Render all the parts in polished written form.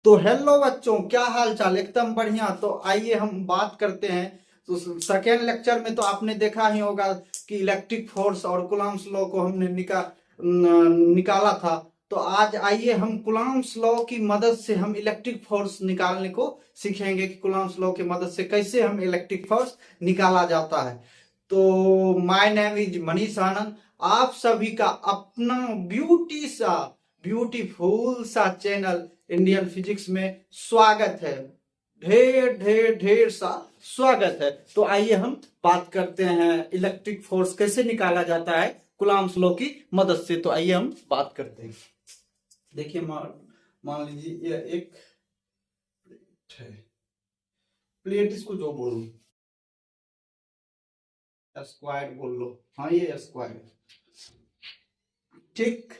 तो हेलो बच्चों, क्या हाल चाल? एकदम बढ़िया। तो आइए हम बात करते हैं। तो सेकेंड लेक्चर में तो आपने देखा ही होगा कि इलेक्ट्रिक फोर्स और कूलॉम्स लॉ को हमने निकाला था। तो आज आइए हम कूलॉम्स लॉ की मदद से हम इलेक्ट्रिक फोर्स निकालने को सीखेंगे कि कूलॉम्स लॉ की मदद से कैसे हम इलेक्ट्रिक फोर्स निकाला जाता है। तो माय नेम इज मनीष आनंद। आप सभी का अपना ब्यूटीफुल सा चैनल इंडियन फिजिक्स में स्वागत है। ढेर ढेर ढेर सा स्वागत है। तो आइए हम बात करते हैं इलेक्ट्रिक फोर्स कैसे निकाला जाता है कूलॉम्स लॉ की मदद से। तो आइए हम बात करते हैं। देखिए मान लीजिए ये एक प्लेट है। प्लेट इसको जो बोलो स्क्वायर बोल लो। हाँ, ये स्क्वायर, ठीक।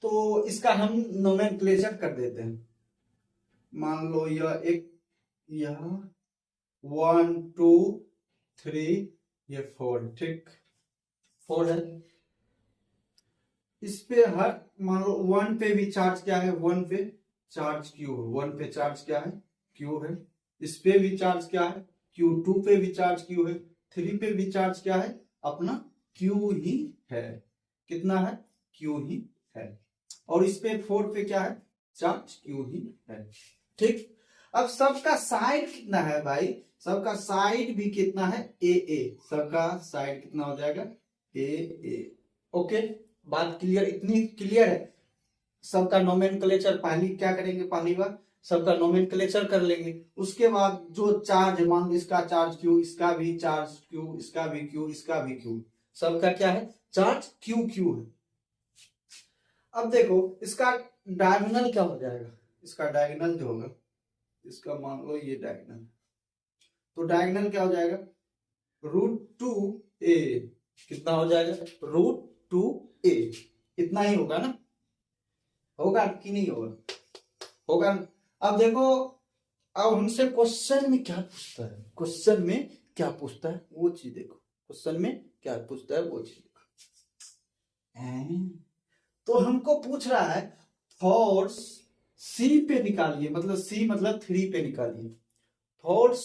तो इसका हम नोमेनक्लेचर कर देते हैं। मान लो यह 1 2 3 ये 4, ठीक। 4 है। इस पे हर मान लो 1 पे भी चार्ज क्या है, 1 पे चार्ज क्यू है। 1 पे चार्ज क्या है, क्यू है। इस पे भी चार्ज क्या है, क्यू। 2 पे भी चार्ज क्यू है। 3 पे भी चार्ज क्या है, अपना क्यू ही है। कितना है, क्यू ही है। और इस पे 4 पे क्या है, चार्ज क्यू ही है, ठीक। अब सबका साइड कितना है भाई, सबका साइड भी कितना है, ए ए। सबका साइड कितना हो जाएगा, ए ए। ओके, बात क्लियर, इतनी क्लियर है। सबका नोमेनक्लेचर पहली क्या करेंगे, पहली बार सबका नोमेनक्लेचर कर लेंगे। उसके बाद जो चार्ज है, मान लो इसका चार्ज क्यू, इसका भी चार्ज क्यू, इसका भी क्यू, इसका भी क्यू, सबका क्या है, चार्ज क्यू क्यू है। अब देखो इसका डायगोनल क्या हो जाएगा, इसका डायगोनल जो होगा, इसका मान लो ये डायगोनल, तो डायगोनल क्या हो जाएगा, √2a। कितना हो जाएगा, √2a। इतना ही होगा ना, होगा कि नहीं होगा, होगा। अब देखो, अब हमसे क्वेश्चन में क्या पूछता है, क्वेश्चन में क्या पूछता है वो चीज देखो। क्वेश्चन में क्या पूछता है वो चीज देखो। तो हमको पूछ रहा है फोर्स सी पे निकालिए, मतलब सी मतलब 3 पे निकालिए। फोर्स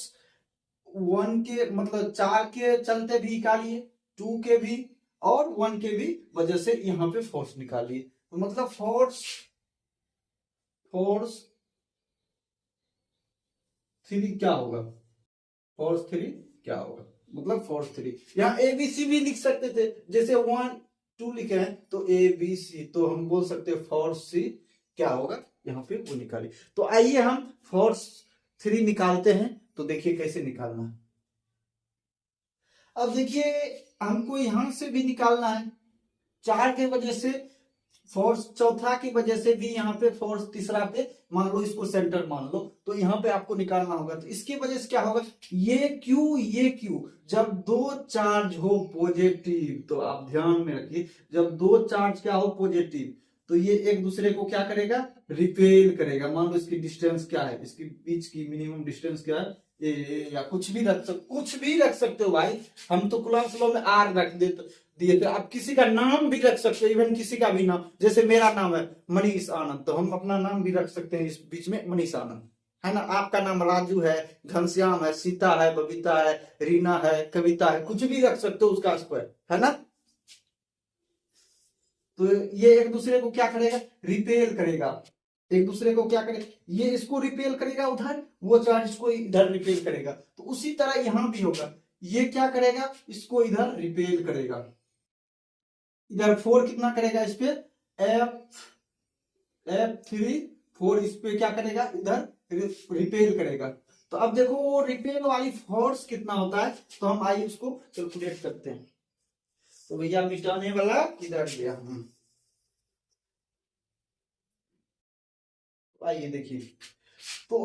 1 के मतलब 4 के चलते भी निकालिए, 2 के भी और 1 के भी वजह से यहां पे फोर्स निकालिए। तो मतलब फोर्स 3 क्या होगा, फोर्स 3 क्या होगा, मतलब फोर्स 3 यहाँ ए बी सी भी लिख सकते थे। जैसे 1 2 लिखे हैं तो ए बी सी, तो हम बोल सकते हैं फोर्स सी क्या होगा, यहाँ पे वो निकालिए। तो आइए हम फोर्स 3 निकालते हैं। तो देखिए कैसे निकालना है। अब देखिए हमको यहां से भी निकालना है, 4 के वजह से फोर्स, चौथा की वजह से भी यहाँ पे फोर्स, तीसरा पे मान लो इसको सेंटर मान लो, तो यहाँ पे आपको निकालना होगा। तो इसकी वजह से क्या होगा, ये क्यू, जब दो चार्ज हो पॉजिटिव, तो आप ध्यान में रखिए, जब दो चार्ज क्या हो पॉजिटिव, तो ये एक दूसरे को क्या करेगा, रिपेल करेगा। मान लो इसकी डिस्टेंस क्या है, इसके बीच की मिनिमम डिस्टेंस क्या है, या कुछ भी रख सकते हो भाई। हम तो कूलॉम्स लॉ में आर रख देते दिए थे, आप किसी का नाम भी रख सकते हो, इवन किसी का भी नाम। जैसे मेरा नाम है मनीष आनंद, तो हम अपना नाम भी रख सकते हैं इस बीच में, मनीष आनंद, है ना। आपका नाम राजू है, घनश्याम है, सीता है, बबीता है, रीना है, कविता है, कुछ भी रख सकते हो उसका स्क्वायर, है ना। तो ये एक दूसरे को क्या करेगा, रिपेल करेगा। एक दूसरे को क्या करेगा, ये इसको रिपेल करेगा उधर, वो चार्ज इसको इधर रिपेल करेगा। तो उसी तरह यहां भी होगा, ये क्या करेगा, इसको इधर रिपेल करेगा। इधर 4 कितना करेगा, इस पे F3 4, इस पे क्या करेगा, इधर रिपेल करेगा। तो अब देखो वो रिपेल वाली फोर्स कितना होता है, तो हम आइए उसको कैलकुलेट करते हैं। तो भैया मिटाने वाला किधर गया, आइए देखिए। तो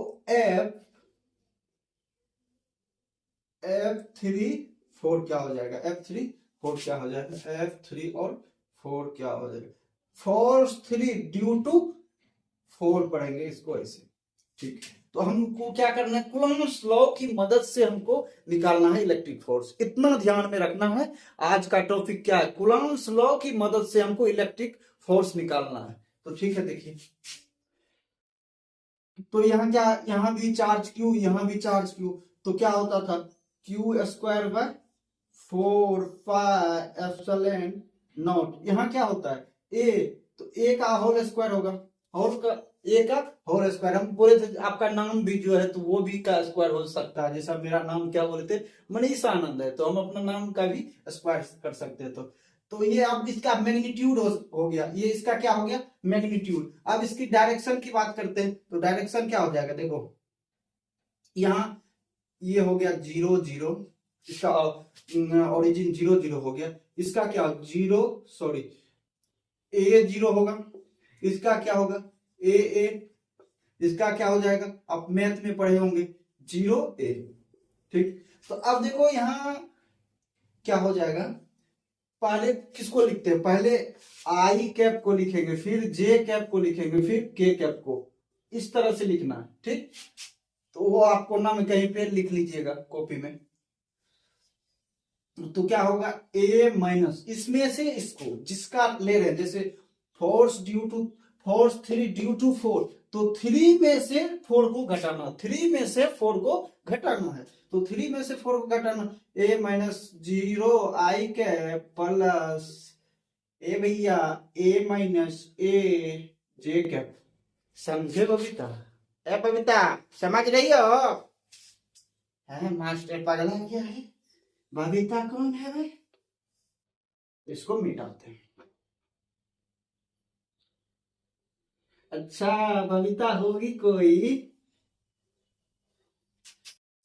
F3 4 क्या हो जाएगा, F3 4 क्या हो जाएगा, F3 और 4 क्या हो जाएगा, फोर्स 3 ड्यू टू 4 पढ़ेंगे इसको ऐसे, ठीक। तो हमको क्या करना है, कूलॉम्स लॉ की मदद से हमको निकालना है इलेक्ट्रिक फोर्स। इतना ध्यान में रखना है, आज का टॉपिक क्या है, कूलॉम्स लॉ की मदद से हमको इलेक्ट्रिक फोर्स निकालना है। तो ठीक है, देखिए तो यहाँ क्या, यहाँ भी चार्ज Q, यहाँ भी चार्ज Q, तो क्या होता था Q square by 4 pi epsilon not. यहाँ क्या होता है A, तो A का होल स्क्वायर होगा, होल का A का होल स्क्वायर। हम बोले थे आपका नाम भी जो है तो वो भी का स्क्वायर हो सकता है, जैसा मेरा नाम क्या बोले थे मनीष आनंद है, तो हम अपना नाम का भी स्क्वायर कर सकते हैं। तो ये अब इसका मैग्नीट्यूड हो गया, ये इसका क्या हो गया मैग्नीट्यूड। अब इसकी डायरेक्शन की बात करते हैं, तो डायरेक्शन क्या हो जाएगा, देखो यहाँ ये हो गया 0 0, इसका ओरिजिन 0 0 हो गया, इसका क्या 0 सॉरी A 0 होगा, इसका क्या होगा A, इसका क्या हो जाएगा, आप मैथ में पढ़े होंगे 0 A। ठीक, तो अब देखो यहाँ क्या हो जाएगा, पहले किसको लिखते हैं, पहले आई कैप को लिखेंगे, फिर जे कैप को लिखेंगे, फिर के कैप को, इस तरह से लिखना है। ठीक, तो वो आपको नाम कहीं पे लिख लीजिएगा कॉपी में। तो क्या होगा A माइनस, इसमें से इसको जिसका ले रहे हैं, जैसे फोर्स 3 ड्यू टू 4, तो 3 में से 4 को घटाना, 3 में से 4 को घटाना है, तो 3 में से 4 को घटाना, A minus 0 I cap plus A भैया A minus A J cap. समझे बबीता? ए बबीता समझ रही हो? है मास्टर पगला क्या है? बबीता कौन है भाई? इसको मिटाते हैं। अच्छा बबीता होगी कोई,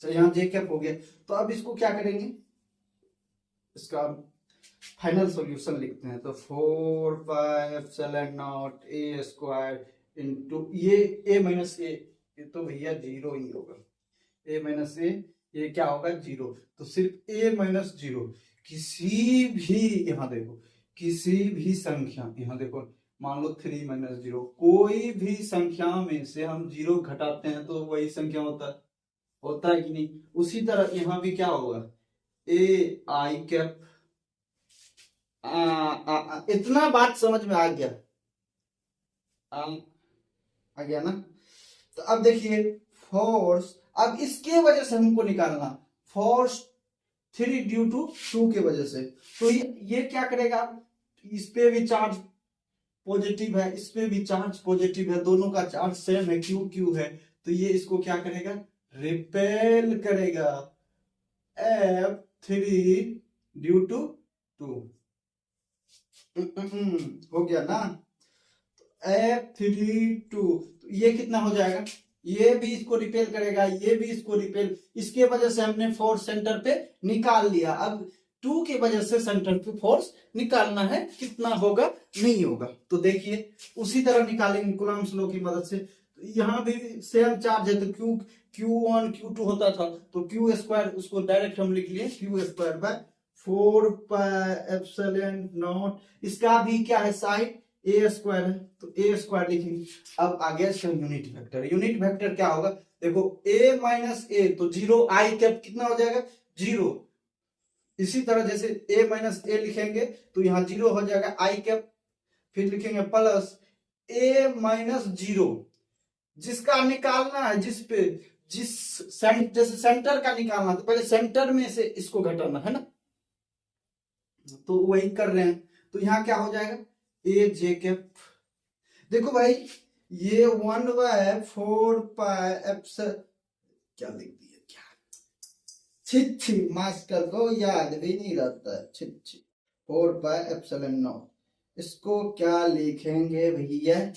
तो यहाँ जे कैप हो गया, तो अब इसको क्या करेंगे, इसका फाइनल सॉल्यूशन लिखते हैं, तो 4 pi epsilon not A square into ये A माइनस A, ये तो भैया 0 ही होगा, A माइनस A ये क्या होगा 0, तो सिर्फ A माइनस 0, किसी भी यहाँ देखो किसी भी संख्या, यहाँ देखो मान लो 3 माइनस 0, कोई भी संख्या में से हम 0 घटाते हैं तो वही संख्या होता है कि नहीं। उसी तरह यहाँ भी क्या होगा A आई कैप, इतना बात समझ में आ गया, आ गया ना। तो अब देखिए फोर्स, अब इसके वजह से हमको निकालना फोर्स 3 ड्यू टू 2 के वजह से, तो ये क्या करेगा, इस पे भी चार्ज पॉजिटिव है, इस पे भी चार्ज पॉजिटिव है, दोनों का चार्ज सेम है, क्यू क्यू है, तो ये इसको क्या करेगा रिपेल करेगा, F3 ड्यू टू 2 हो गया ना, F3 2, तो ये कितना हो जाएगा, ये भी इसको रिपेल करेगा, ये भी इसको रिपेल, इसके वजह से हमने फोर्स सेंटर पे निकाल लिया। अब 2 की वजह से सेंटर पे फोर्स निकालना है, कितना होगा नहीं होगा, तो देखिए उसी तरह निकालेंगे कूलम्ब्स लॉ की मदद से। यहाँ भी सेम चार्ज है, तो Q1 Q2 होता था, तो Q स्क्वायर उसको डायरेक्ट हम लिख लिए Q square by 4 pi epsilon not, इसका भी क्या है साइड A स्क्वायर है, तो A स्क्वायर लिखेंगे। अब आ गया इसका यूनिट वेक्टर, यूनिट वेक्टर क्या होगा, देखो A माइनस A, तो 0 आई कैप कितना हो जाएगा 0, इसी तरह जैसे A माइनस A लिखेंगे तो यहाँ 0 हो जाएगा आई कैप, फिर लिखेंगे प्लस A माइनस 0, जिसका निकालना है जैसे सेंटर का निकालना, तो पहले सेंटर में से इसको घटाना है ना, तो वही कर रहे हैं। तो यहाँ क्या हो जाएगा A जे कैप, देखो भाई ये 1 बाय 4 पाई एप्सिलॉन, क्या लिख दिया क्या, छी मास्टर को याद भी नहीं रहता है, छी 4 पाई एप्सिलॉन नॉट, इसको क्या लिखेंगे भैया,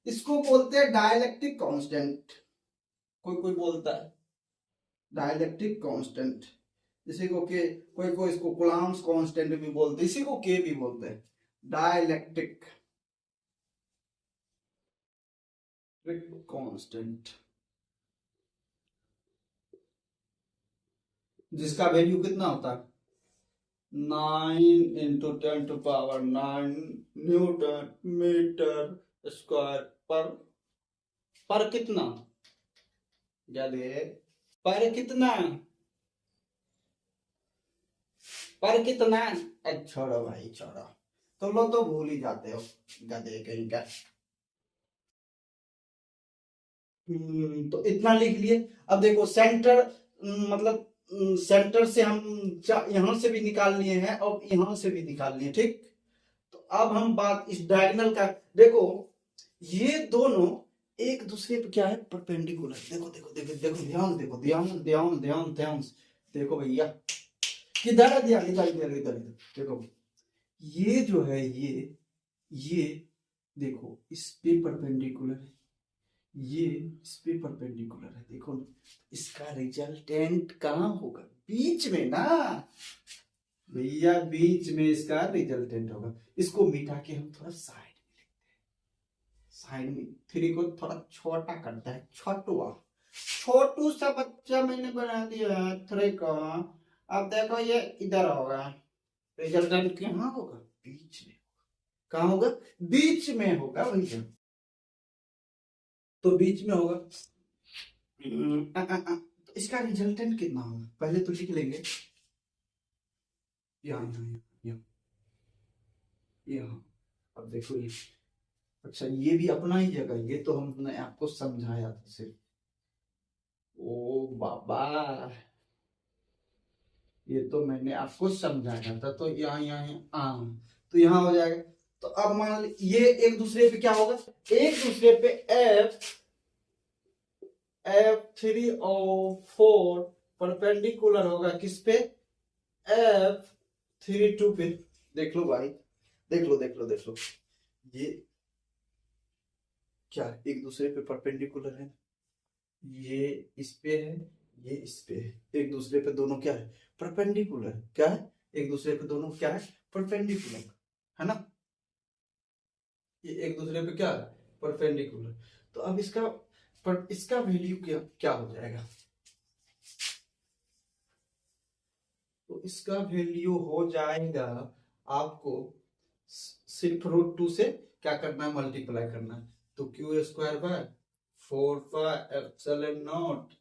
इसको बोलते हैं डाइलेक्ट्रिक कांस्टेंट, कोई बोलता है डाइलेक्ट्रिक कांस्टेंट, इसी को के कोई इसको कूलम्ब्स कांस्टेंट भी बोलते हैं, इसी को के भी बोलते हैं डाइलेक्ट्रिक कांस्टेंट, जिसका वैल्यू कितना होता है 9 into 10 to power 9 newton metre square पर कितना, पर कितना, छोड़ो भाई छोड़ो, तुम लोग तो भूल ही जाते हो गधे कहीं का। तो इतना लिख लिए। अब देखो सेंटर, मतलब सेंटर से हम यहां से भी निकाल लिए हैं और यहां से भी निकाल लिए, ठीक। तो अब हम बात इस डायगोनल का, देखो ये दोनों एक दूसरे पे क्या है, परपेंडिकुलर। देखो देखो देखो देखो, ध्यान देखो, ध्यान ध्यान ध्यान ध्यान, देखो भैया किधर है, ध्यान, इधर इधर इधर इधर देखो, ये जो है ये देखो इस पे परपेंडिकुलर है, ये इस पे परपेंडिकुलर है, देखो ना। इसका रिजल्टेंट कहाँ होगा, बीच में ना भैया, बीच में इसका रिजल्टेंट होगा। इसको मिटा के हम थोड़ा साइड में लिखते हैं, साइड में थ्री को थोड़ा छोटा करता है, छोटुआ छोटू सा बच्चा मैंने बना दिया थ्री को। अब देखो ये इधर होगा, रिजल्टेंट कहाँ होगा, बीच में। कहाँ होगा, बीच में होगा भैया, तो बीच में होगा। तो इसका रिजल्टेंट कितना होगा, पहले तो लिख लेंगे, यहाँ यहाँ यहाँ यहाँ। अब देखो ये, अच्छा ये भी अपना ही जगह, ये तो हमने आपको समझाया था सिर्फ। ओ बाबा, ये तो मैंने आपको समझाया था, तो यहाँ यहाँ तो यहाँ हो जाएगा। तो अब मान ली ये एक दूसरे पे क्या होगा, एक दूसरे पे F3 और 4 परपेंडिकुलर होगा, किस पे, F3 2 पे। देख लो भाई, देख लो देख लो देख लो, ये क्या एक दूसरे पे परपेंडिकुलर है, ये इस पे है, ये इस पे है, एक दूसरे पे दोनों क्या है, परपेंडिकुलर। क्या है, एक दूसरे पे दोनों क्या है, परपेंडिकुलर, है ना। ये एक दूसरे पे क्या है, परपेंडिकुलर। तो अब इसका वैल्यू क्या क्या हो जाएगा, तो इसका वैल्यू हो जाएगा आपको सिर्फ √2 से क्या करना है, मल्टीप्लाई करना है। तो q square by 4 epsilon naught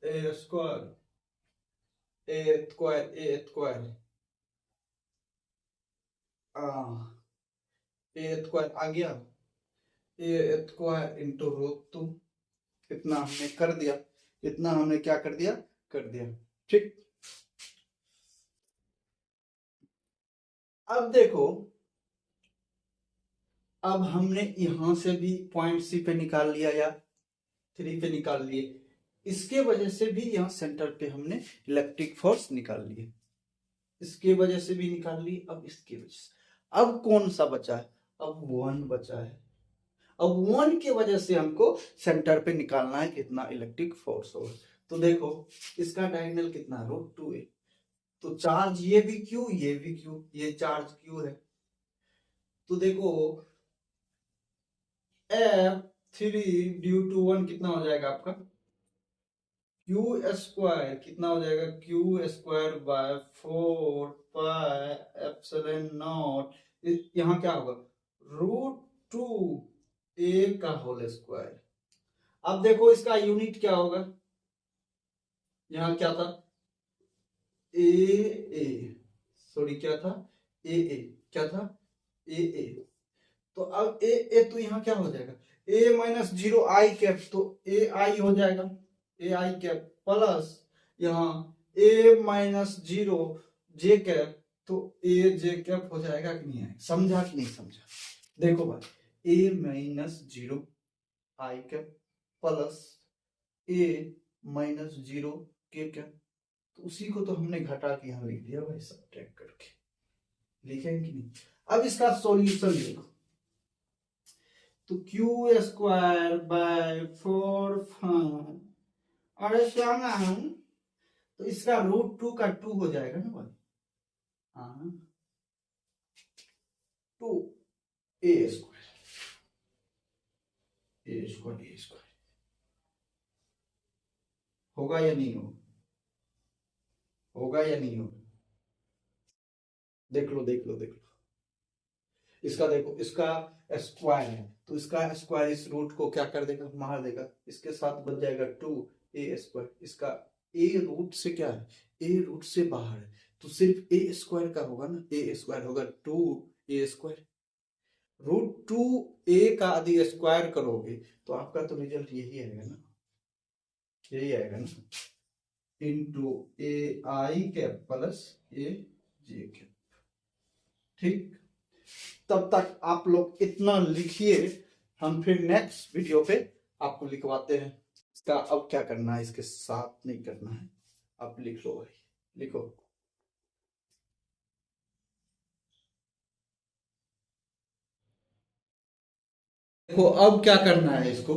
a square आ गया, ए स्क्वायर इंटू √2। इतना हमने कर दिया, इतना हमने क्या कर दिया, कर दिया, ठीक। अब देखो, अब हमने यहां से भी पॉइंट सी पे निकाल लिया या 3 पे निकाल लिए, इसके वजह से भी यहाँ सेंटर पे हमने इलेक्ट्रिक फोर्स निकाल लिए, इसके वजह से भी निकाल ली। अब इसकी वजह से अब कौन सा बचा है, अब 1 बचा है। अब 1 की वजह से हमको सेंटर पे निकालना है कितना इलेक्ट्रिक फोर्स होगा। तो देखो इसका डायगोनल कितना, √2 है। तो चार्ज ये भी क्यू, ये भी क्यू, ये चार्ज क्यू है। तो देखो F3 ड्यू टू 1 कितना हो जाएगा आपका, क्यू स्क्वायर कितना हो जाएगा, Q square by 4 pi epsilon not, यहाँ क्या होगा, √2 ए का होल स्क्वायर। अब देखो इसका यूनिट क्या होगा, यहाँ क्या था, ए सॉरी क्या था, ए क्या था, ए। तो अब ए तो यहाँ क्या हो जाएगा, ए माइनस 0 आई कैप, तो ए आई हो जाएगा, ए आई कैप प्लस यहाँ ए माइनस 0 जे कैप, तो ए जे कैप हो जाएगा कि नहीं आएगा, समझा कि नहीं समझा। देखो भाई ए माइनस 0 आई कैप प्लस ए माइनस 0 के कैप, तो उसी को तो हमने घटा के यहाँ लिख दिया भाई, सब ट्रैक करके, लिखेंगे कि नहीं। अब इसका सॉल्यूशन देखो, तो क्यू स्क्वायर बाय 4 अरे श्यामा, तो इसका √2 का 2 हो जाएगा ना भाई, हाँ 2 ए स्क्वायर होगा या नहीं होगा, होगा या नहीं होगा, देख लो देख लो देख लो। इसका देखो, इसका स्क्वायर है, तो इसका स्क्वायर इस रूट को क्या कर देगा, मार देगा, इसके साथ बच जाएगा 2 ए स्क्वायर। इसका ए रूट से क्या है, ए रूट से बाहर है, तो सिर्फ ए स्क्वायर का होगा ना, ए स्क्वायर होगा 2 ए स्क्वायर, √2a का यदि स्क्वायर करोगे तो आपका तो रिजल्ट यही आएगा ना, यही आएगा ना, into AI cap plus AJ cap. ठीक, तब तक आप लोग इतना लिखिए, हम फिर नेक्स्ट वीडियो पे आपको लिखवाते हैं। इसका अब क्या करना है, इसके साथ नहीं करना है, आप लिख लो भाई, लिखो। देखो अब क्या करना है इसको,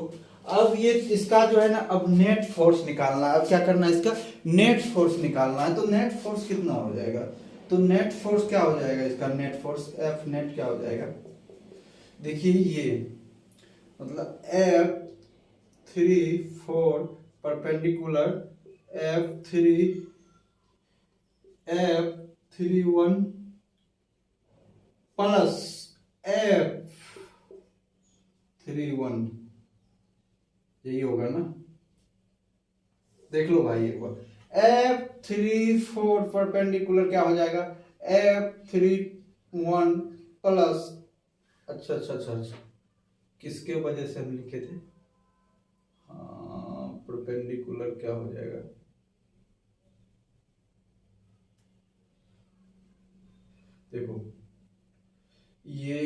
अब ये इसका जो है ना, अब नेट फोर्स निकालना है। अब क्या करना है, इसका नेट फोर्स निकालना है। तो नेट फोर्स कितना हो जाएगा, तो नेट फोर्स क्या हो जाएगा, इसका नेट फोर्स F नेट क्या हो जाएगा, देखिए ये मतलब F3 4 perpendicular F3 1 plus F3 1, यही होगा ना। देख लो भाई एक बार, F3 4 परपेंडिकुलर क्या हो जाएगा, F3 1 प्लस, अच्छा अच्छा अच्छा अच्छा, किसके वजह से हम लिखे थे, हाँ परपेंडिकुलर क्या हो जाएगा, देखो ये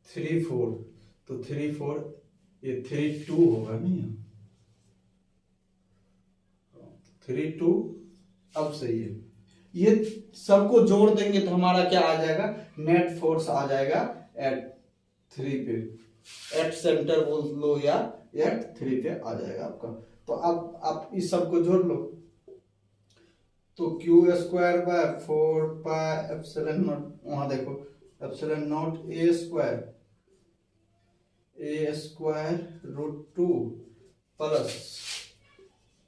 3 4, तो 3 4 ये 3 2 होगा नहीं, 3 2, अब सही है। ये सबको जोड़ देंगे तो हमारा क्या आ जाएगा, नेट फोर्स आ जाएगा एट 3 पे, एट सेंटर बोल लो या एट 3 पे आ जाएगा आपका। तो अब आप इस सबको जोड़ लो, तो Q²/4πε0, वहां देखो ε0 a² प्लस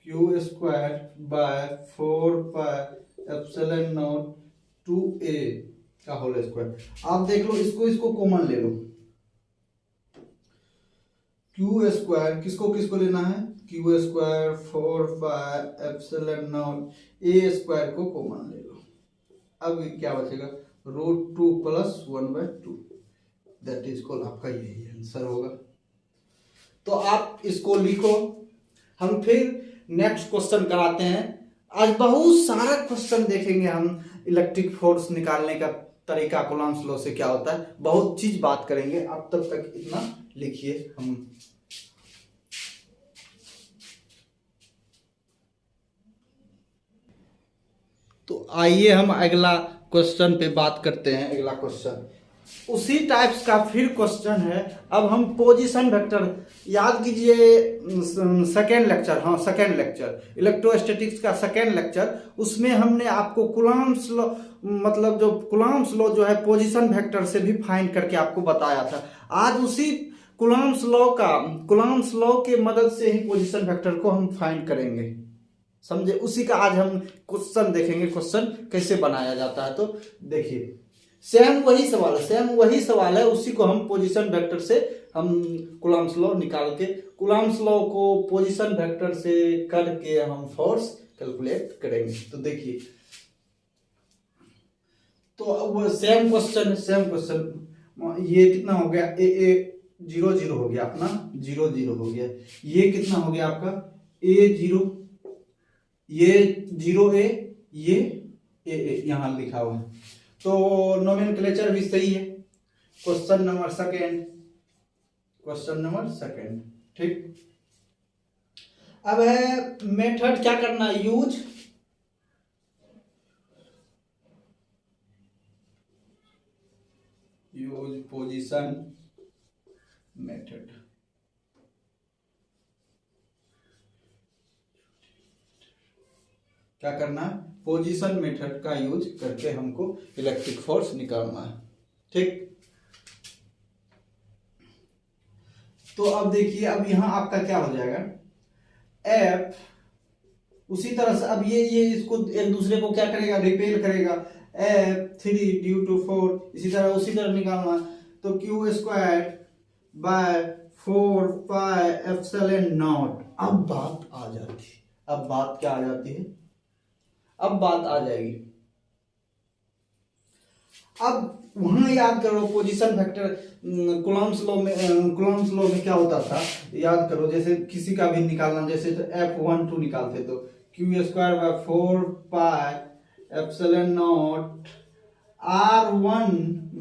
Q²/4πε0 का होल स्क्वायर। आप देख लो, इसको कॉमन ले लो, Q² किसको किसको लेना है, Q²/4πε0 a² को कॉमन ले लो। अब क्या बचेगा, √2 प्लस 1/2, दैट इज कॉल आपका यही आंसर होगा। तो आप इसको लिखो, हम फिर नेक्स्ट क्वेश्चन कराते हैं। आज बहुत सारा क्वेश्चन देखेंगे हम, इलेक्ट्रिक फोर्स निकालने का तरीका, कूलम्ब्स लॉ से क्या होता है, बहुत चीज बात करेंगे। अब तब तक इतना लिखिए हम। तो आइए हम अगला क्वेश्चन पे बात करते हैं। अगला क्वेश्चन उसी टाइप्स का फिर क्वेश्चन है। अब हम पोजीशन वेक्टर, याद कीजिए सेकेंड लेक्चर, हाँ सेकेंड लेक्चर इलेक्ट्रोस्टैटिक्स का सेकेंड लेक्चर, उसमें हमने आपको कूलम्ब्स लॉ, मतलब जो कूलम्ब्स लॉ जो है पोजीशन वेक्टर से भी फाइंड करके आपको बताया था। आज उसी कूलम्ब्स लॉ के मदद से ही पोजीशन वेक्टर को हम फाइंड करेंगे, समझे। उसी का आज हम क्वेश्चन देखेंगे, क्वेश्चन कैसे बनाया जाता है। तो देखिए सेम वही सवाल है, उसी को हम पोजीशन वेक्टर से हम कूलम्ब्स लॉ निकाल के, कूलम्ब्स लॉ को पोजीशन वेक्टर से करके हम फोर्स कैलकुलेट करेंगे। तो देखिए, तो अब सेम क्वेश्चन, ये कितना हो गया, ए 0 0 हो गया अपना, 0 0 हो गया। ये कितना हो गया आपका, A0, ये 0A, ये A यहां लिखा हुआ है, तो नोमेनक्लेचर भी सही है। क्वेश्चन नंबर सेकेंड, ठीक। अब है मेथड, क्या करना है, यूज पोजीशन मेथड। क्या करना है, पोजीशन मेथड का यूज करके हमको इलेक्ट्रिक फोर्स निकालना है, ठीक। तो अब देखिए, अब यहां आपका क्या हो जाएगा, F, उसी तरह से अब ये इसको एक दूसरे को क्या करेगा, रिपेल करेगा, F3 ड्यू टू 4, उसी तरह निकालना। तो Q²/4πε0। अब बात आ जाती है, अब बात क्या आ जाती है, अब बात आ जाएगी, अब वहां याद करो पोजीशन फैक्टर, कूलम्ब्स लॉ में क्या होता था, याद करो, जैसे किसी का भी निकालना, जैसे तो F12 निकालते तो Q²/4πε0 R1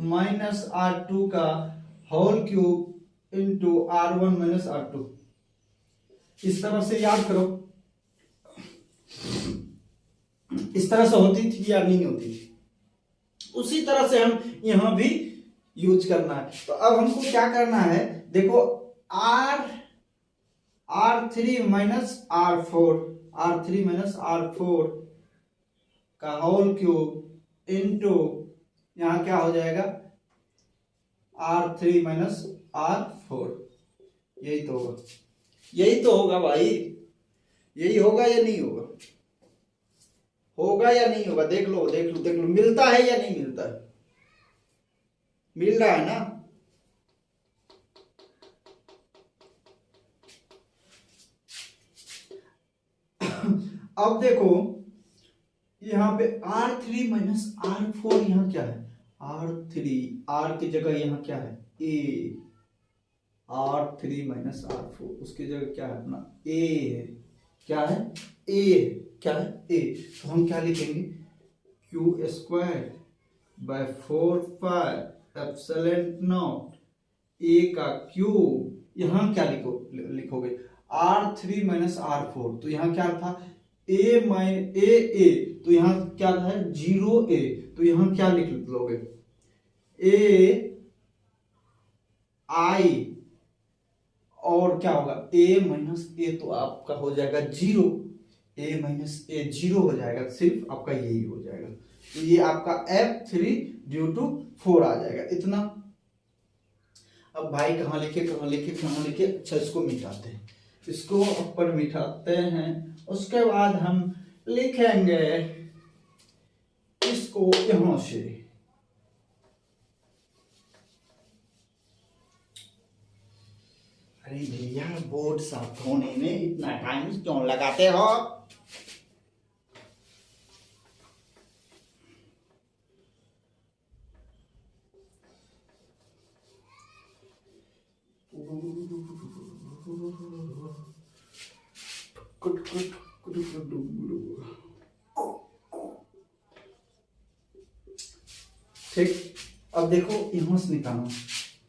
माइनस R2 का whole cube into R1 minus R2। इस तरह से याद करो, इस तरह से होती थी या नहीं होती थी, उसी तरह से हम यहां भी यूज करना है। तो अब हमको क्या करना है, देखो R3 माइनस R4 का होल क्यूब इंटू यहां क्या हो जाएगा R3 माइनस R4। यही तो होगा, यही तो होगा भाई, यही होगा या नहीं होगा, होगा या नहीं होगा, देख लो देख लो देख लो, मिलता है या नहीं मिलता है, मिल रहा है ना। अब देखो यहां पे R3 माइनस R4, यहां क्या है R3, R की जगह यहां क्या है A, R3 माइनस R4 उसकी जगह क्या है अपना A है, क्या है A, क्या है A। तो हम क्या लिखेंगे Q²/4πε0 A का क्यूब, यहां क्या लिखोगे R3 माइनस R4, तो यहां क्या था A तो यहां क्या था 0A, तो यहां क्या लिख लोगे AI, और क्या होगा A माइनस A, तो आपका हो जाएगा 0, A माइनस A 0 हो जाएगा, सिर्फ आपका यही हो जाएगा। तो ये आपका F3 ड्यू टू 4 आ जाएगा इतना। अब भाई कहाँ लिखे, अच्छा इसको मिटाते हैं, इसको ऊपर मिटाते हैं, उसके बाद हम लिखेंगे इसको यहां से, अरे भैया बोर्ड साफ होने में इतना टाइम क्यों लगाते हो। ठीक, अब देखो यहां से निकालना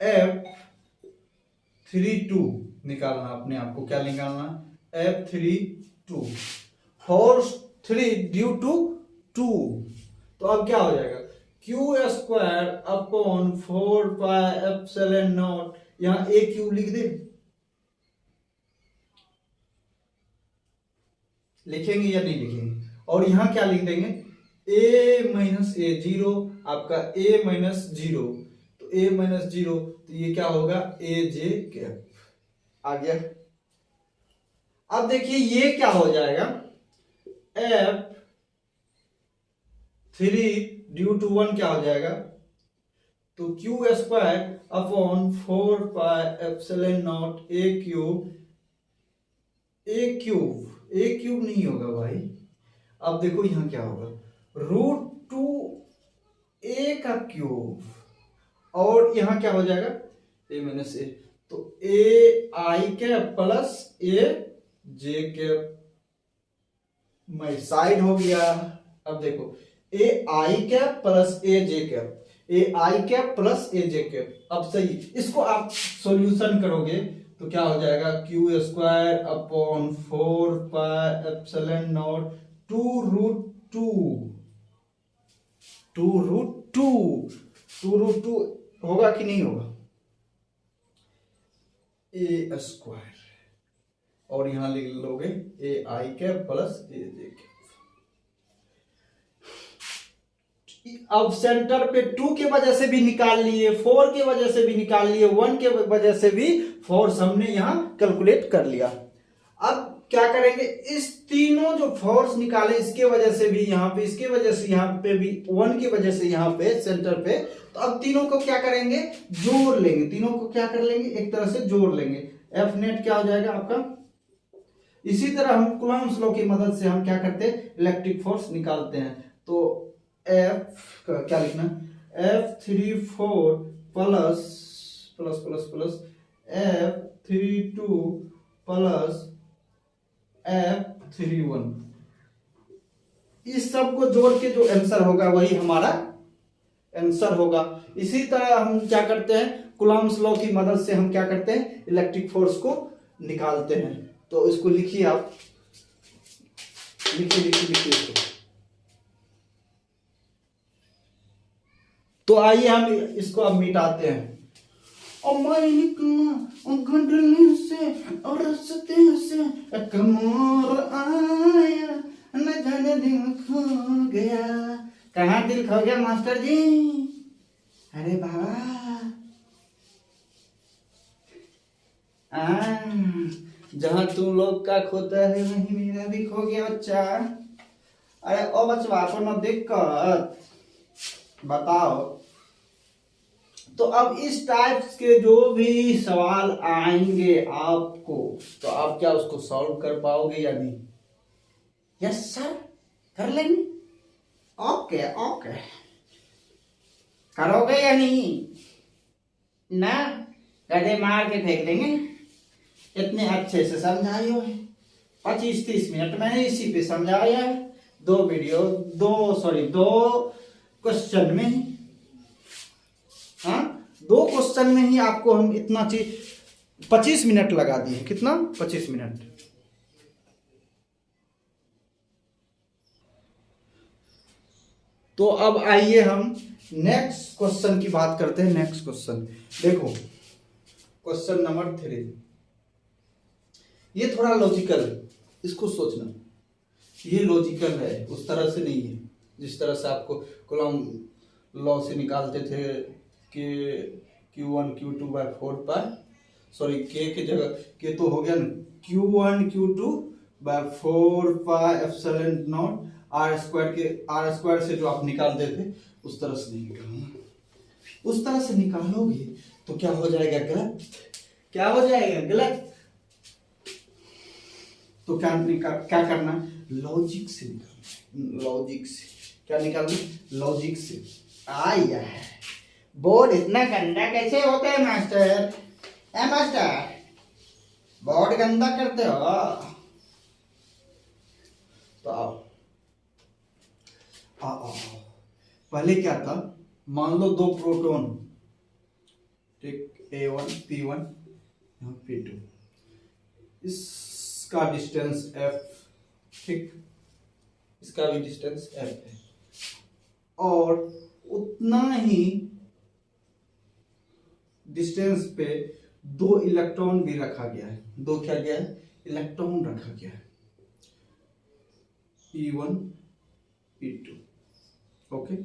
F32 निकालना, अपने आप को क्या निकालना F32 फोर्स 3 ड्यू टू 2। तो अब क्या हो जाएगा Q²/4πε0, यहां A क्यूब लिख दे, लिखेंगे या नहीं लिखेंगे, और यहां क्या लिख देंगे A माइनस A 0, आपका A माइनस 0, तो A माइनस 0, तो ये क्या होगा AJ कैप आ गया। अब देखिए ये क्या हो जाएगा F3 ड्यू टू 1 क्या हो जाएगा, तो Q²/4πε0 A क्यूब नहीं होगा भाई। अब देखो यहां क्या होगा √2A का क्यूब, और यहां क्या हो जाएगा A माइनस A, तो AI cap plus AJ cap, मैं साइड हो गया। अब देखो AI cap plus AJ cap, AI cap plus AJ cap. अब सही, इसको आप सॉल्यूशन करोगे तो क्या हो जाएगा Q²/4πε0 2√2 होगा कि नहीं होगा A², और यहां लिख लोगे AI cap plus AJ cap. अब सेंटर पे 2 के वजह से भी निकाल लिए, 4 के वजह से भी निकाल लिए, 1 के वजह से भी फोर्स हमने यहां कैलकुलेट कर लिया। अब क्या करेंगे, इस तीनों जो फोर्स निकाले इसके वजह से भी यहां पे, इसके वजह से यहां पे भी, 1 की वजह से यहां पे सेंटर पे, तो अब तीनों को क्या करेंगे जोड़ लेंगे, तीनों को क्या कर लेंगे एक तरह से जोड़ लेंगे, F नेट क्या हो जाएगा आपका। इसी तरह हम कूलम्ब्स लॉ की मदद से हम क्या करते हैं इलेक्ट्रिक फोर्स निकालते हैं। तो F क्या लिखना F34 plus plus plus plus F32 plus F31, इस सब को जोड़ के जो आंसर होगा वही हमारा आंसर होगा। इसी तरह हम क्या करते हैं, कूलम्ब्स लॉ की मदद से हम क्या करते हैं, इलेक्ट्रिक फोर्स को निकालते हैं। तो इसको लिखिए आप, लिखिए लिखिए लिखिए इसको। तो आइए हम इसको अब मिटाते हैं। और मैं निकला घंटले से और रस्ते से कमर आया, न जाने दिल खो गया। कहाँ दिल खो गया मास्टर जी? अरे बाबा, जहाँ तुम लोग का खोता है वहीं मेरा भी खो गया बच्चा। अरे ओ बचवा, कोनो दिक्कत बताओ। तो अब इस टाइप के जो भी सवाल आएंगे आपको, तो आप क्या उसको सॉल्व कर पाओगे या नहीं? यस सर, कर लेंगे। ओके ओके, करोगे या नहीं? ना, गधे मार के फेंक देंगे। इतने अच्छे से समझाई हो, 25-30 मिनट मैंने इसी पे समझाया है। दो क्वेश्चन में ही, हाँ, 2 क्वेश्चन में ही आपको हम इतना चीज 25 मिनट लगा दिए। कितना? 25 मिनट। तो अब आइए हम नेक्स्ट क्वेश्चन की बात करते हैं। नेक्स्ट क्वेश्चन देखो, क्वेश्चन नंबर 3। ये थोड़ा लॉजिकल है, इसको सोचना। ये लॉजिकल है, उस तरह से नहीं है जिस तरह से आपको कूलम्ब लॉ से निकालते थे कि Q1 Q2 by 4 pi, sorry के जगह के तो हो गया ना, Q1 Q2 by 4 pi epsilon naught r square से जो आप निकालते थे उस तरह से नहीं निकालना। उस तरह से निकालोगे तो क्या हो जाएगा? गलत। क्या हो जाएगा? गलत। तो क्या करना? लॉजिक से निकालना। लॉजिक से क्या निकालना? लॉजिक से। आया है। बोर्ड इतना गंदा कैसे होता है मास्टर? मास्टर, बोर्ड गंदा करते हो? तो आओ आओ। पहले क्या था, मान लो 2 प्रोटॉन, ठीक, A1 P1 P2, इसका डिस्टेंस F, ठीक, इसका भी डिस्टेंस F है, और उतना ही डिस्टेंस पे 2 इलेक्ट्रॉन भी रखा गया है। 2 क्या गया है? इलेक्ट्रॉन रखा गया है, P1 P2। ओके,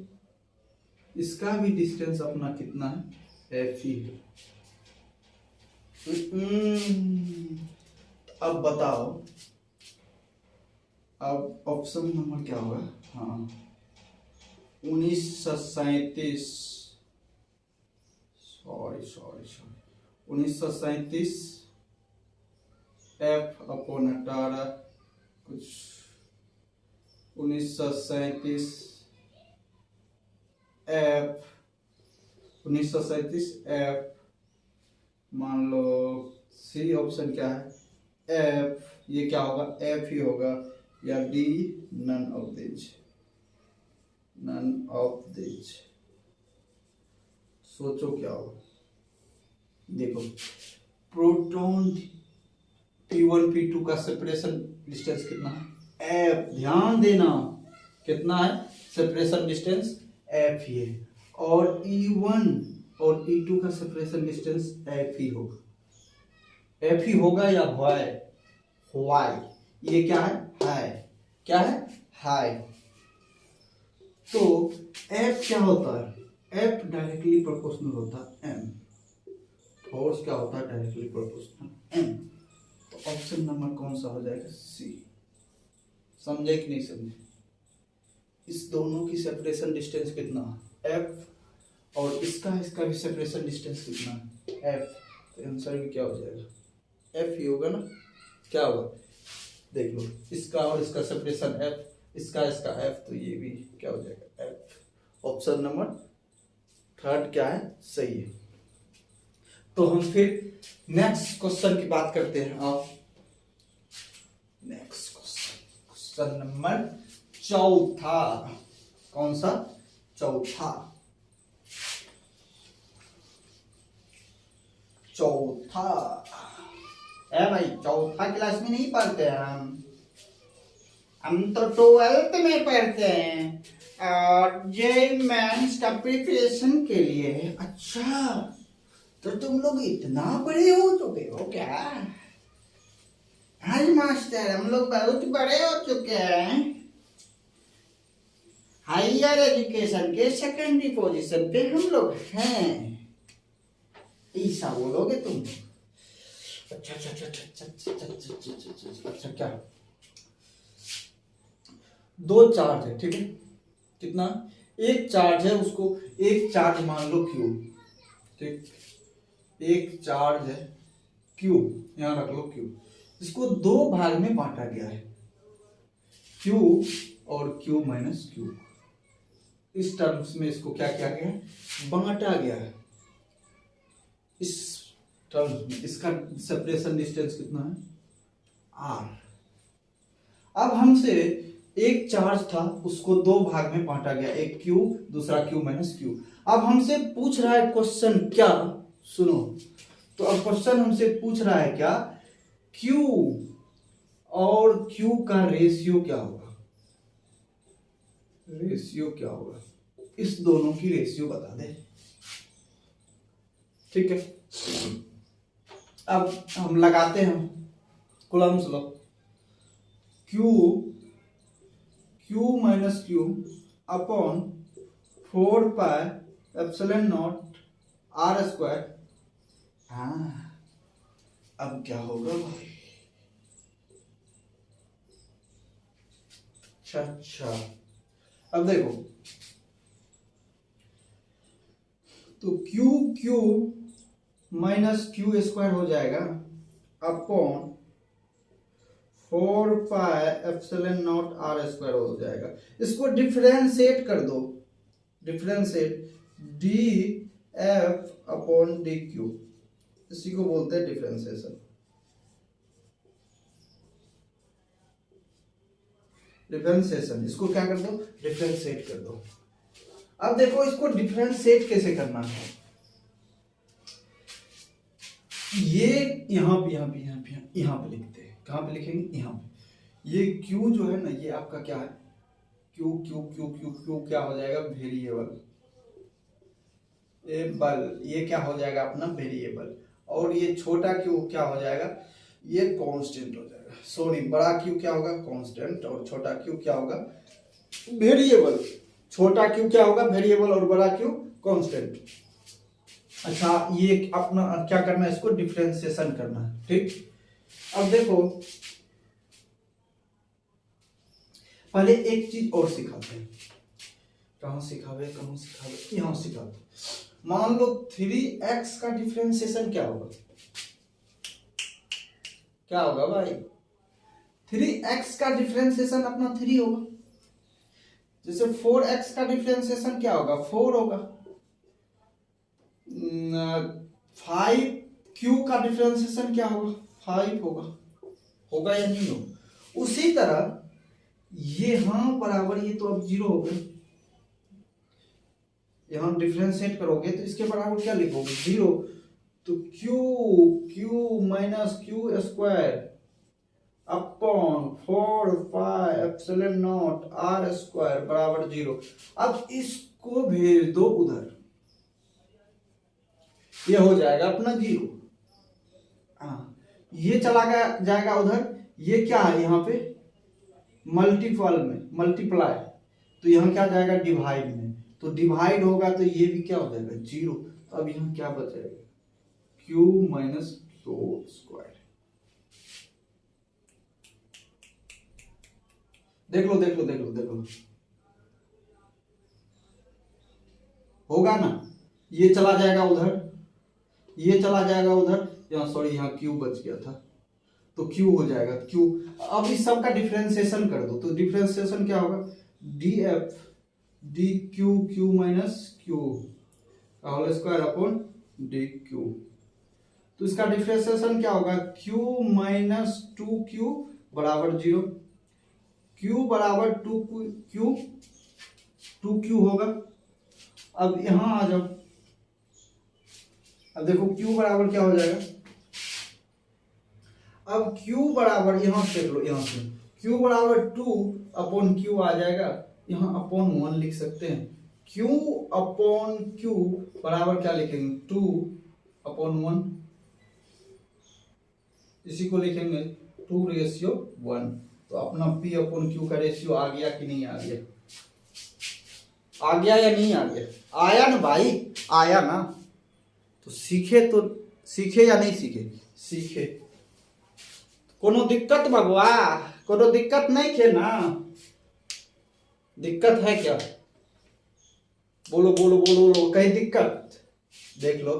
इसका भी डिस्टेंस अपना कितना है? F ही है। अब बताओ, अब ऑप्शन नंबर क्या होगा? हाँ, 1937, सॉरी 1937 F/18 कुछ 1937 F, मान लो सी ऑप्शन क्या है? F, ये क्या होगा? F ही होगा, या D, नन ऑफ दिस। सोचो क्या होगा? देखो, प्रोटॉन P1 P2 का सेपरेशन डिस्टेंस कितना है? F। ध्यान देना, कितना है सेपरेशन डिस्टेंस? F ही है। और E1 और E2 का सेपरेशन डिस्टेंस F ही होगा। F ही होगा या वाई? ये क्या है? हाई। क्या है? हाई। तो F क्या होता है? F डायरेक्टली प्रोपोर्शनल होता है M। फोर्स क्या होता है? Directly proportional M। तो ऑप्शन नंबर कौन सा हो जाएगा? C। समझे कि नहीं समझे? इस दोनों की सेपरेशन डिस्टेंस कितना है? F। और इसका भी सेपरेशन डिस्टेंस कितना है? F। तो आंसर भी क्या हो जाएगा? F ही होगा ना। क्या होगा? देख लो, इसका और इसका सेपरेशन F, इसका F, तो ये भी क्या हो जाएगा? F। ऑप्शन नंबर थर्ड क्या है, सही है। तो हम फिर नेक्स्ट क्वेश्चन की बात करते हैं। आप नेक्स्ट क्वेश्चन नंबर चौथा, कौन सा, चौथा, चौथा है भाई, चौथा क्लास में नहीं पढ़ते हैं हम तो 12th में पढ़ते हैं और जेईई मेंस का प्रिपरेशन के लिए। अच्छा, तो तुम लोग इतना बड़े हो चुके हो क्या? हाँ मास्टर, हम लोग बहुत बड़े हो चुके हैं, हायर एजुकेशन के सेकेंडरी पोजीशन पे हम लोग हैं, ऐसा बोलोगे तुम? अच्छा अच्छा अच्छा अच्छा अच्छा अच्छा अच्छा, क्या, दो चार्ज है, ठीक है, कितना, एक चार्ज है, उसको एक चार्ज मान लो क्यू, ठीक, एक चार्ज है क्यू, यहां रख लो क्यू, इसको दो भाग में बांटा गया है, क्यू और क्यू माइनस क्यू, इस टर्म्स में इसको क्या किया गया है, बांटा गया है इस टर्म्स में। इसका सेपरेशन डिस्टेंस कितना है, आर। अब हमसे एक चार्ज था, उसको दो भाग में बांटा गया, एक क्यू, दूसरा क्यू माइनस क्यू। अब हमसे पूछ रहा है क्वेश्चन क्या, सुनो, तो अब क्वेश्चन हमसे पूछ रहा है क्या, क्यू और क्यू का रेशियो क्या होगा, रेशियो क्या होगा, इस दोनों की रेशियो बता दे, ठीक है। अब हम लगाते हैं Coulomb's law, q minus q upon 4 pi epsilon naught r square. हाँ, अब क्या होगा भाई, अच्छा, अब देखो, तो क्यू माइनस क्यू स्क्वायर हो जाएगा upon 4 pi epsilon naught r square हो जाएगा। इसको डिफरेंशिएट कर दो, differentiate d f upon d q, इसी को बोलते हैं डिफरेंशिएशन। डिफरेंशिएशन, इसको क्या कर दो, डिफरेंशिएट कर दो। अब देखो इसको डिफरेंशिएट कैसे करना है, ये यहाँ पे लिखते हैं, कहाँ पे लिखेंगे, यहाँ पे। ये क्यू जो है ना, ये आपका क्या है, Q Q Q Q Q क्या हो जाएगा, वेरिएबल, एबल, ये क्या हो जाएगा अपना वेरिएबल, और ये छोटा क्यू क्या हो जाएगा, ये कांस्टेंट हो जाएगा, सॉरी, बड़ा क्यू क्या होगा, कांस्टेंट, और छोटा क्यू क्या होगा, वेरिएबल। छोटा क्यू क्या होगा, वेरिएबल, और बड़ा क्यू कांस्टेंट। अच्छा, ये अपना क्या करना है, इसको डिफरेंशिएशन करना है, ठीक। अब देखो, पहले एक चीज और सिखाते हैं, कहाँ सिखावे, यहाँ सिखाते। मान लो 3x का डिफरेंशिएशन क्या होगा, क्या होगा भाई, 3x का डिफरेंशिएशन अपना 3 होगा, जैसे 4x का डिफरेंशिएशन क्या होगा, 4 होगा, 5q का डिफरेंशिएशन क्या होगा, 5 होगा, होगा या नहीं होगा। उसी तरह ये हाँ बराबर, ये तो अब 0 हो गए, यहां डिफरेंशिएट करोगे तो इसके बराबर क्या लिखोगे, 0, तो q minus q square upon 4 pi epsilon naught r square बराबर 0। अब इसको भेज दो उधर, ये हो जाएगा अपना 0। हाँ, ये चला जाएगा उधर, ये क्या है यहाँ पे मल्टीपल में, मल्टीप्लाई, तो यहाँ क्या जाएगा डिवाइड में, तो डिवाइड होगा तो ये भी क्या हो जाएगा 0। तो अब यहाँ क्या बचेगा, क्यू माइनस क्यू स्क्वायर। देख लो होगा ना, ये चला जाएगा उधर, ये चला जाएगा उधर, यहाँ सॉरी यहाँ क्यू बच गया था, तो क्यू हो जाएगा क्यू। अब इस सब का डिफरेंशिएशन कर दो, तो डिफरेंशिएशन क्या होगा, d f d q q minus q whole square upon d q. तो इसका डिफरेंशिएशन क्या होगा, क्यू माइनस 2q बराबर 0, q बराबर 2q होगा। अब यहां आ जाओ, अब देखो q बराबर क्या हो जाएगा, अब q बराबर यहां से देख लो, यहां से q बराबर 2 अपॉन q आ जाएगा, यहां अपॉन 1 लिख सकते हैं। q अपॉन q बराबर क्या लिखेंगे, 2 अपॉन 1, इसी को लिखेंगे 2:1। तो अपना p अपॉन q का रेशियो आ गया कि नहीं आ गया, आ गया या नहीं आ गया, आया ना भाई, आया ना। तो सीखे या नहीं सीखे, सीखे। कोनो दिक्कत बबुआ, कोनो दिक्कत नहीं थे ना, दिक्कत है क्या, बोलो बोलो बोलो बोलो, कहीं दिक्कत, देख लो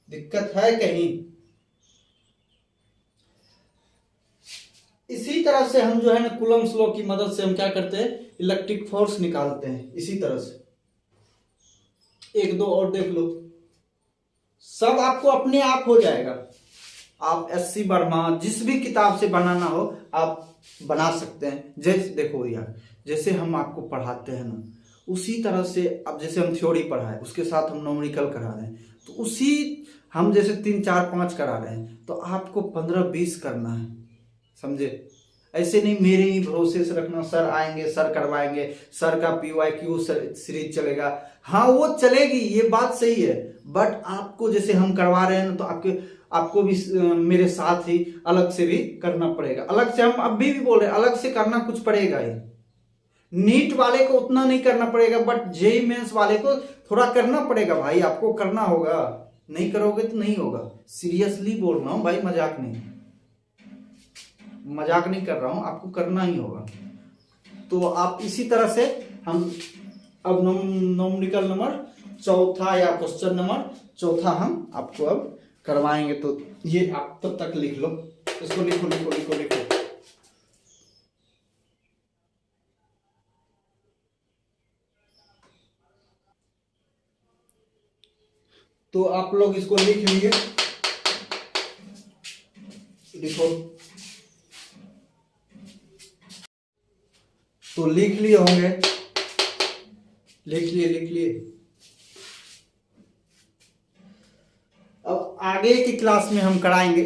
दिक्कत है कहीं। इसी तरह से हम जो है ना कूलम्स लॉ की मदद से हम क्या करते हैं, इलेक्ट्रिक फोर्स निकालते हैं। इसी तरह से एक दो और देख लो, सब आपको अपने आप हो जाएगा। आप SC वर्मा जिस भी किताब से बनाना हो आप बना सकते हैं। जैसे देखो यार, जैसे हम आपको पढ़ाते हैं ना, उसी तरह से अब जैसे हम थ्योरी पढ़ाए उसके साथ हम न्यूमेरिकल करा रहे हैं, तो उसी हम जैसे 3 4 5 करा रहे हैं तो आपको 15 20 करना है, समझे। ऐसे नहीं मेरे ही भरोसे से रखना, सर आएंगे सर करवाएंगे, सर का PYQ सीरीज चलेगा, हाँ वो चलेगी, ये बात सही है, बट आपको जैसे हम करवा रहे हैं ना, तो आपको भी मेरे साथ ही अलग से भी करना पड़ेगा। अलग से हम अभी भी बोल रहे हैं, अलग से करना कुछ पड़ेगा ही। नीट वाले को उतना नहीं करना पड़ेगा, बट जेईई मेंस वाले को थोड़ा करना पड़ेगा भाई, आपको करना होगा, नहीं करोगे तो नहीं होगा। सीरियसली बोल रहा हूं भाई, मजाक नहीं, मजाक नहीं कर रहा हूं, आपको करना ही होगा। तो आप इसी तरह से हम अब न्यूमेरिकल नंबर चौथा या क्वेश्चन नंबर चौथा हम आपको अब करवाएंगे। तो ये आप तब तक लिख लो, इसको लिखो लिखो लिखो लिखो। तो आप लोग इसको लिख लिए, लिखो। तो लिख लिए होंगे, लिख लिए। अब आगे की क्लास में हम कराएंगे,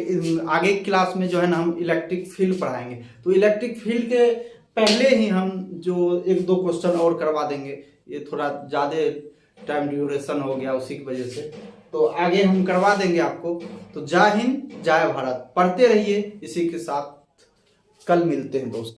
आगे की क्लास में जो है ना हम इलेक्ट्रिक फील्ड पढ़ाएंगे। तो इलेक्ट्रिक फील्ड के पहले ही हम जो 1 2 क्वेश्चन और करवा देंगे, ये थोड़ा ज़्यादा टाइम ड्यूरेशन हो गया उसी की वजह से, तो आगे हम करवा देंगे आपको। तो जय हिंद जय भारत, पढ़ते रहिए। इसी के साथ कल मिलते हैं दोस्तों।